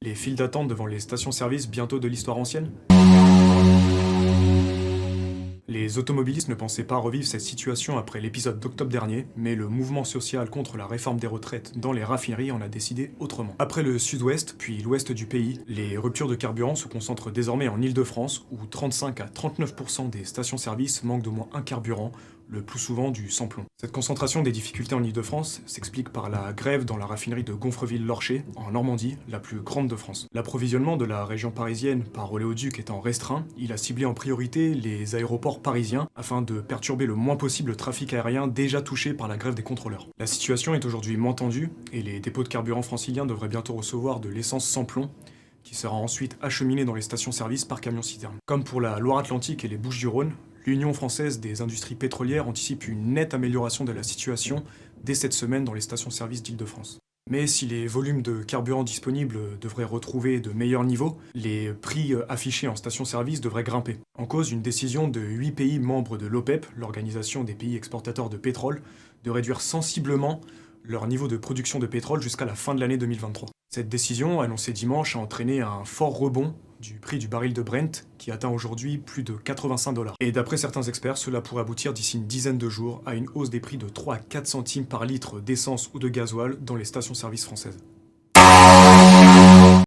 Les files d'attente devant les stations-service bientôt de l'histoire ancienne? Les automobilistes ne pensaient pas revivre cette situation après l'épisode d'octobre dernier, mais le mouvement social contre la réforme des retraites dans les raffineries en a décidé autrement. Après le sud-ouest, puis l'ouest du pays, les ruptures de carburant se concentrent désormais en Île-de-France, où 35 à 39% des stations-service manquent d'au moins un carburant, le plus souvent du sans-plomb. Cette concentration des difficultés en Île-de-France s'explique par la grève dans la raffinerie de Gonfreville-Lorcher, en Normandie, la plus grande de France. L'approvisionnement de la région parisienne par oléoduc étant restreint, il a ciblé en priorité les aéroports parisiens afin de perturber le moins possible le trafic aérien déjà touché par la grève des contrôleurs. La situation est aujourd'hui moins tendue et les dépôts de carburant franciliens devraient bientôt recevoir de l'essence sans plomb qui sera ensuite acheminée dans les stations-service par camion-citerne. Comme pour la Loire-Atlantique et les Bouches-du-Rhône, l'Union française des industries pétrolières anticipe une nette amélioration de la situation dès cette semaine dans les stations-service d'Île-de-France. Mais si les volumes de carburant disponibles devraient retrouver de meilleurs niveaux, les prix affichés en station-service devraient grimper. En cause, une décision de 8 pays membres de l'OPEP, l'Organisation des pays exportateurs de pétrole, de réduire sensiblement leur niveau de production de pétrole jusqu'à la fin de l'année 2023. Cette décision, annoncée dimanche, a entraîné un fort rebond du prix du baril de Brent, qui atteint aujourd'hui plus de 85 $. Et d'après certains experts, cela pourrait aboutir d'ici une dizaine de jours à une hausse des prix de 3 à 4 centimes par litre d'essence ou de gasoil dans les stations-service françaises.